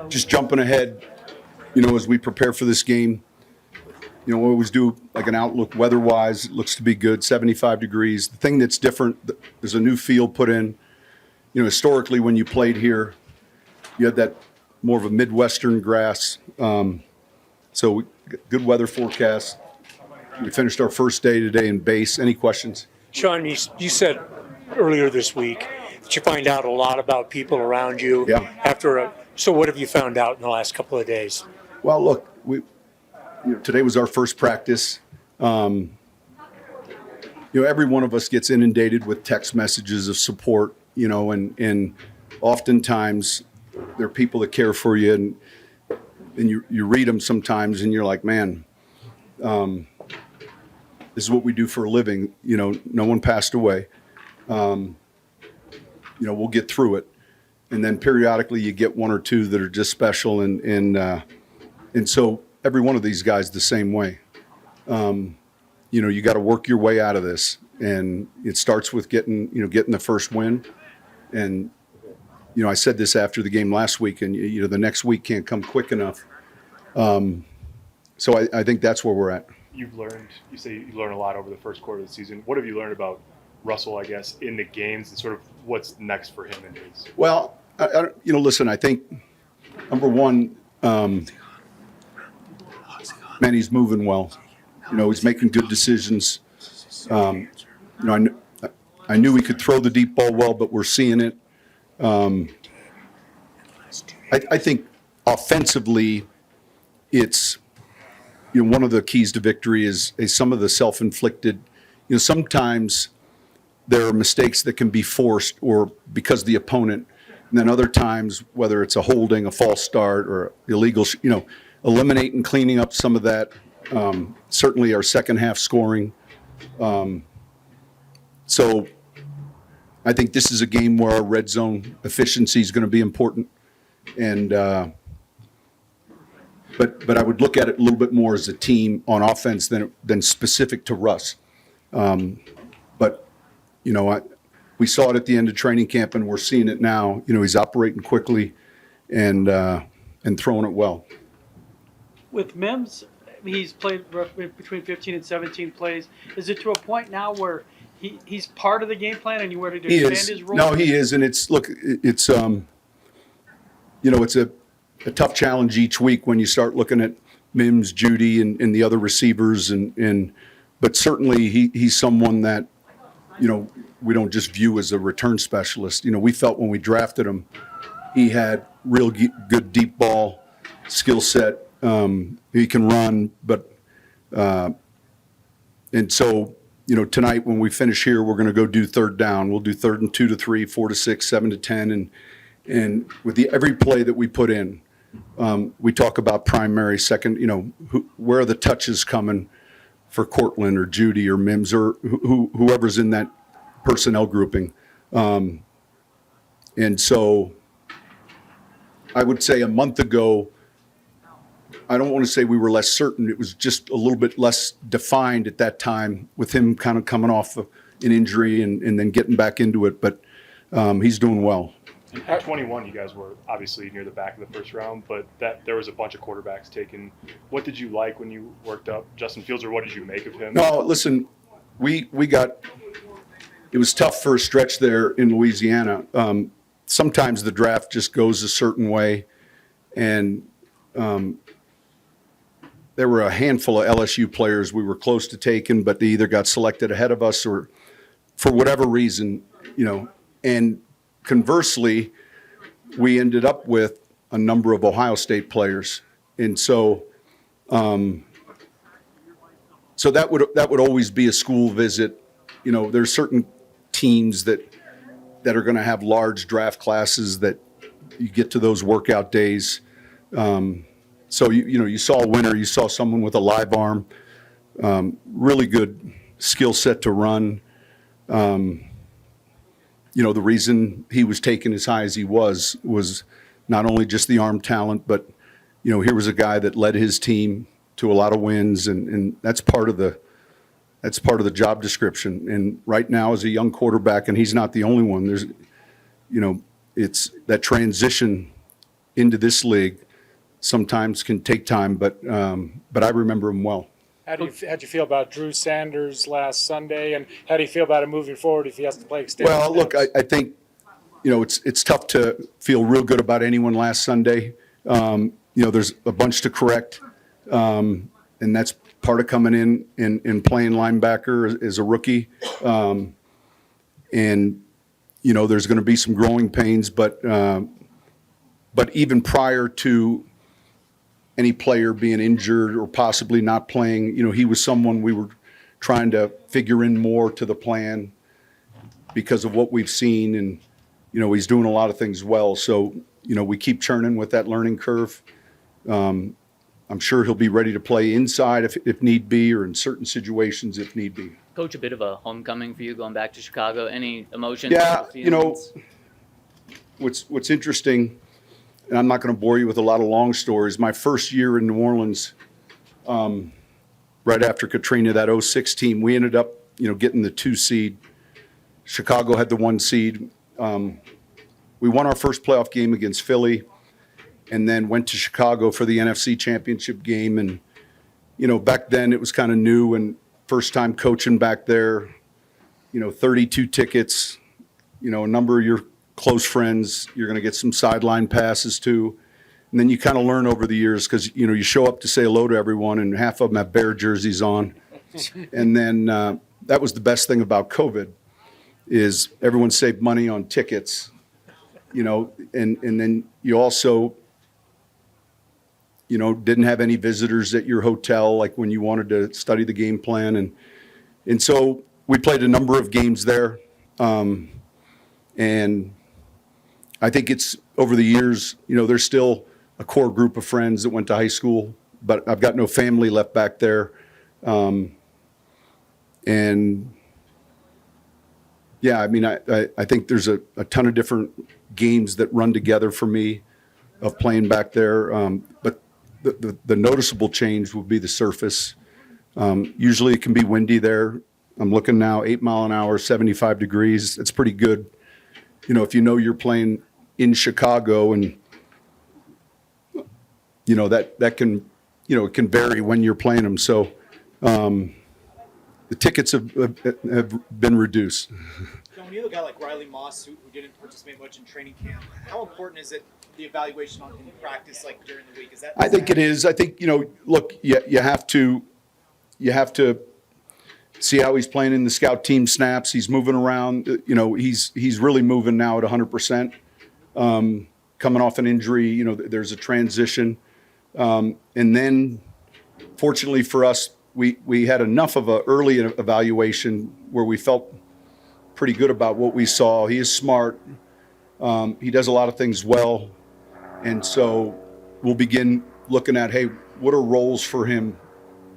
just jumping ahead, as we prepare for this game, we always do like an outlook weather-wise. It looks to be good, 75 degrees. The thing that's different, there's a new field put in. Historically when you played here, you had that more of a Midwestern grass. So good weather forecast. We finished our first day today in base. Any questions? Sean, you said earlier this week that you find out a lot about people around you. Yeah. So what have you found out in the last couple of days? Well, look, today was our first practice. Every one of us gets inundated with text messages of support, and oftentimes there are people that care for you, and you read them sometimes, and you're like, man, this is what we do for a living. No one passed away. We'll get through it. And then periodically you get one or two that are just special, and so every one of these guys the same way. You got to work your way out of this, and it starts with getting the first win. And I said this after the game last week, and the next week can't come quick enough. So I think that's where we're at. You say you learned a lot over the first quarter of the season. What have you learned about Russell, I guess, in the games, and sort of what's next for him in his? Well, listen, I think number one, man, he's moving well. He's making good decisions. I knew he could throw the deep ball well, but we're seeing it. I think offensively, it's one of the keys to victory is some of the self-inflicted. Sometimes there are mistakes that can be forced or because of the opponent, and then other times, whether it's a holding, a false start, or illegal, eliminate and cleaning up some of that. Certainly, our second half scoring. So, I think this is a game where our red zone efficiency is going to be important, and. But I would look at it a little bit more as a team on offense than specific to Russ. But we saw it at the end of training camp, and we're seeing it now. He's operating quickly and throwing it well. With Mims, he's played roughly between 15 and 17 plays. Is it to a point now where he's part of the game plan, and you ready to expand his role? No, he is, and it's a tough challenge each week when you start looking at Mims, Judy, and the other receivers, but certainly he's someone that we don't just view as a return specialist. We felt when we drafted him, he had real good deep ball skill set. He can run, but and so tonight when we finish here, we're going to go do third down. We'll do 3rd and 2 to 3, 4 to 6, 7 to 10, and with every play that we put in. We talk about primary, second, where are the touches coming for Cortland or Judy or Mims or whoever's in that personnel grouping. And so I would say a month ago, I don't want to say we were less certain. It was just a little bit less defined at that time with him kind of coming off an injury and then getting back into it. But he's doing well. At 21, you guys were obviously near the back of the first round, but there was a bunch of quarterbacks taken. What did you like when you worked up Justin Fields, or what did you make of him? No, listen, it was tough for a stretch there in Louisiana. Sometimes the draft just goes a certain way, and there were a handful of LSU players we were close to taking, but they either got selected ahead of us or for whatever reason, and conversely, we ended up with a number of Ohio State players, and so that would always be a school visit. There's certain teams that are going to have large draft classes that you get to those workout days. So you saw a winner, you saw someone with a live arm, really good skill set to run. The reason he was taken as high as he was not only just the arm talent, but here was a guy that led his team to a lot of wins, and that's part of the job description. And right now, as a young quarterback, and he's not the only one. There's, it's that transition into this league sometimes can take time, but I remember him well. How'd you feel about Drew Sanders last Sunday, and how do you feel about him moving forward if he has to play extended Well, look, snaps? I think, it's tough to feel real good about anyone last Sunday. There's a bunch to correct, and that's part of coming in and playing linebacker as a rookie. There's going to be some growing pains, but even prior to any player being injured or possibly not playing, he was someone we were trying to figure in more to the plan because of what we've seen. And, he's doing a lot of things well. So, we keep churning with that learning curve. I'm sure he'll be ready to play inside if need be, or in certain situations if need be. Coach, a bit of a homecoming for you going back to Chicago. Any emotions? Yeah, feelings? what's interesting, and I'm not going to bore you with a lot of long stories. My first year in New Orleans, right after Katrina, that 06 team, we ended up, getting the 2 seed. Chicago had the 1 seed. We won our first playoff game against Philly, and then went to Chicago for the NFC Championship game. And, back then it was kind of new and first time coaching back there, 32 tickets, a number of your close friends you're going to get some sideline passes to. And then you kind of learn over the years because, you show up to say hello to everyone and half of them have Bear jerseys on. And then that was the best thing about COVID is everyone saved money on tickets, and then you also, didn't have any visitors at your hotel, like when you wanted to study the game plan. And so we played a number of games there. And I think it's over the years, there's still a core group of friends that went to high school, but I've got no family left back there. And yeah, I mean, I think there's a ton of different games that run together for me of playing back there. But the noticeable change will be the surface. Usually it can be windy there. I'm looking now, 8 mile an hour, 75 degrees. It's pretty good. If you're playing in Chicago and, that can, it can vary when you're playing them. So the tickets have been reduced. So when you look at like Riley Moss, who didn't participate much in training camp, how important is it the evaluation on in practice like during the week? Is that? I think it is. I think look, you have to see how he's playing in the scout team snaps. He's moving around. He's really moving now at 100%. Coming off an injury, there's a transition, and then fortunately for us, we had enough of an early evaluation where we felt pretty good about what we saw. He is smart. He does a lot of things well. And so we'll begin looking at, hey, what are roles for him?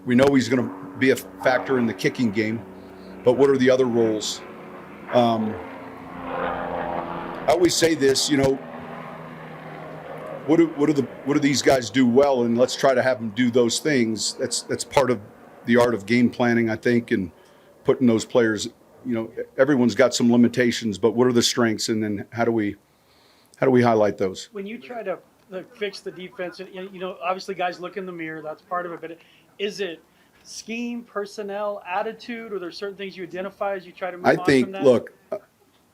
We know he's going to be a factor in the kicking game, but what are the other roles? I always say this, what do these guys do well? And let's try to have them do those things. That's part of the art of game planning, I think, and putting those players, everyone's got some limitations, but what are the strengths? And then how do we highlight those? When you try to fix the defense, and obviously guys look in the mirror, that's part of it, but is it scheme, personnel, attitude, or there's certain things you identify as you try to move on from that? Look,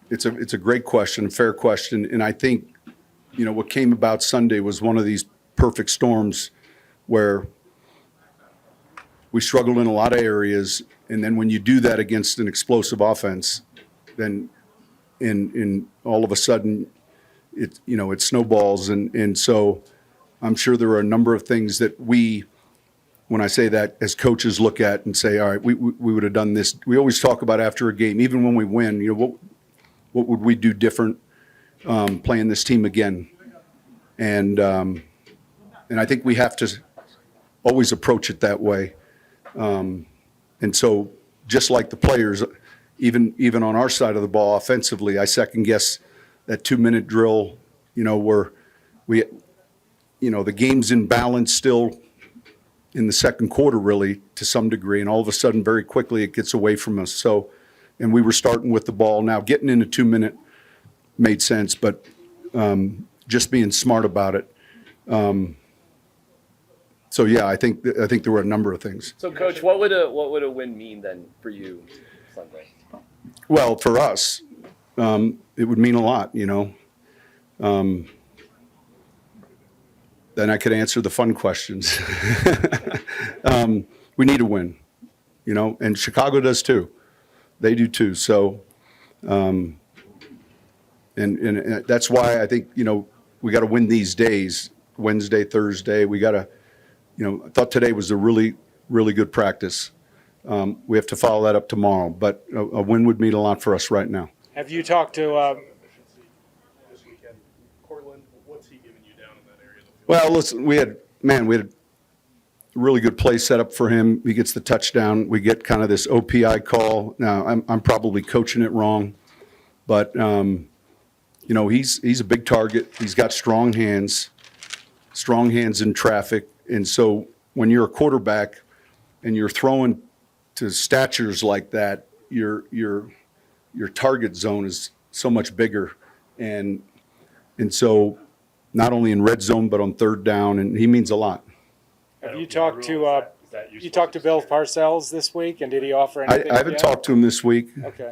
it's a great question, a fair question, and I think, what came about Sunday was one of these perfect storms where we struggled in a lot of areas, and then when you do that against an explosive offense, then in all of a sudden it snowballs, and so I'm sure there are a number of things that when I say that, as coaches look at and say, all right, we would have done this. We always talk about after a game, even when we win, what would we do different playing this team again? And I think we have to always approach it that way. And so just like the players, even on our side of the ball offensively, I second guess that 2-minute drill, where the game's in balance still in the second quarter, really, to some degree. And all of a sudden, very quickly, it gets away from us. So, and we were starting with the ball. Now, getting in a 2-minute made sense, but just being smart about it. So yeah, I think there were a number of things. So, Coach, what would a win mean then for you Sunday? Well, for us, it would mean a lot, Then I could answer the fun questions. We need a win, and Chicago does too. They do too. So, and that's why I think, we got to win these days, Wednesday, Thursday. We got to, I thought today was a really, really good practice. We have to follow that up tomorrow, but a win would mean a lot for us right now. Have you talked to This weekend, Cortland, what's he giving you down in that area of the field? Well, listen, we had a really good play set up for him. He gets the touchdown. We get kind of this OPI call. Now, I'm probably coaching it wrong, but, he's a big target. He's got strong hands in traffic. And so when you're a quarterback and you're throwing to statures like that, your target zone is so much bigger. And so not only in red zone, but on third down, and he means a lot. have you talked to Bill Parcells this week, and did he offer anything? I haven't yet? talked to him this week. Okay.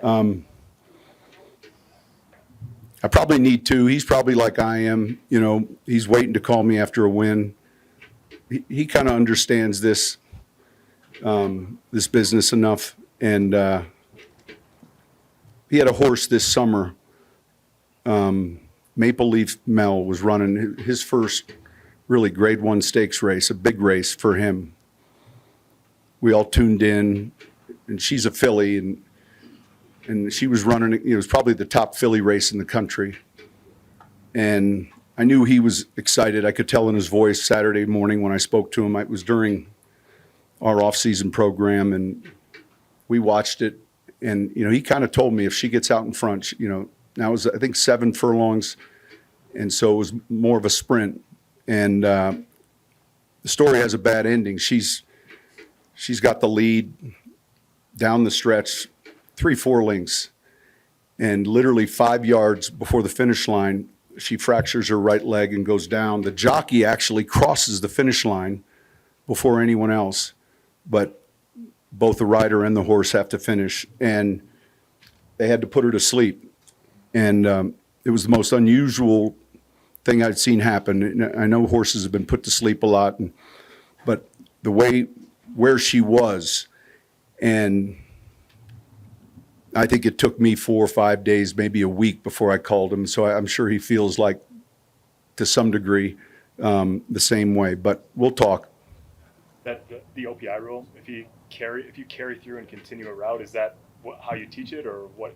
I probably need to. He's probably like I am. He's waiting to call me after a win. He kind of understands this business enough, and he had a horse this summer. Maple Leaf Mel was running his first really grade 1 stakes race, a big race for him. We all tuned in, and she's a filly, and she was running, it was probably the top filly race in the country. And I knew he was excited. I could tell in his voice Saturday morning when I spoke to him. It was during our off-season program, and we watched it. And, he kind of told me if she gets out in front, now it was, I think, 7 furlongs, and so it was more of a sprint. And the story has a bad ending. She's got the lead down the stretch, 3-4 lengths, and literally 5 yards before the finish line, she fractures her right leg and goes down. The jockey actually crosses the finish line before anyone else, but both the rider and the horse have to finish, and they had to put her to sleep. And it was the most unusual thing I'd seen happen. And I know horses have been put to sleep a lot, but the way where she was, and I think it took me 4 or 5 days, maybe a week before I called him. So I'm sure he feels like, to some degree, the same way. But we'll talk. The OPI rule, if you carry through and continue a route, is that how you teach it, or what?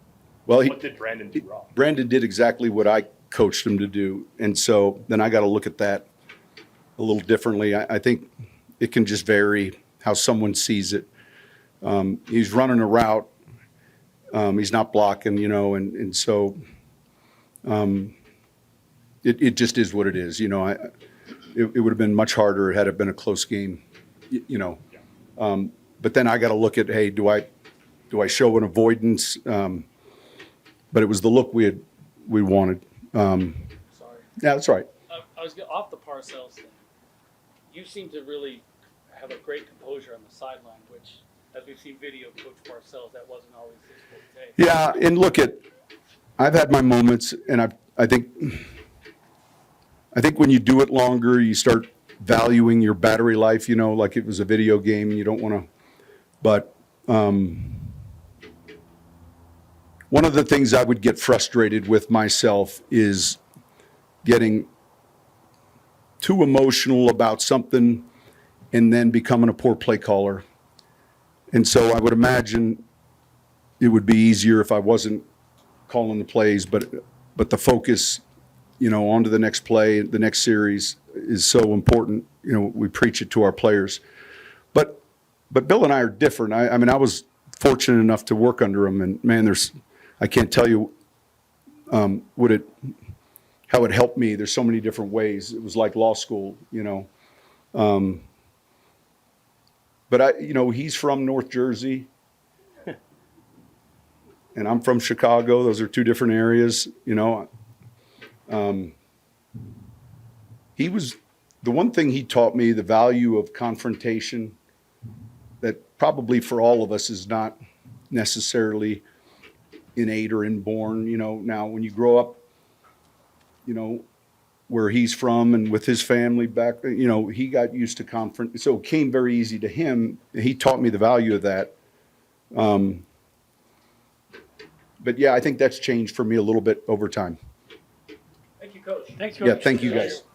Well, what did Brandon do wrong? Brandon did exactly what I coached him to do, and so then I got to look at that a little differently. I think it can just vary how someone sees it. He's running a route. He's not blocking, and so it just is what it is. It would have been much harder had it been a close game, But then I got to look at, hey, do I show an avoidance? But it was the look we wanted. Sorry. Yeah, that's right. I was off the Parcells thing. You seem to really have a great composure on the sideline, which, as we've seen video of Coach Parcells, that wasn't always his forte. Yeah, and look I've had my moments, and I think when you do it longer, you start valuing your battery life. Like it was a video game, and you don't want to. But one of the things I would get frustrated with myself is getting too emotional about something and then becoming a poor play caller. And so I would imagine it would be easier if I wasn't calling the plays, but the focus, on to the next play, the next series is so important. We preach it to our players. But Bill and I are different. I mean, I was fortunate enough to work under him, and man, I can't tell you how it helped me. There's so many different ways. It was like law school, But he's from North Jersey, and I'm from Chicago. Those are two different areas, he was the one thing he taught me, the value of confrontation, that probably for all of us is not necessarily innate or inborn. Now when you grow up, where he's from and with his family back, he got used to so it came very easy to him. He taught me the value of that. But yeah, I think that's changed for me a little bit over time. Thank you, Coach. Thanks, Coach. Yeah, thank you guys.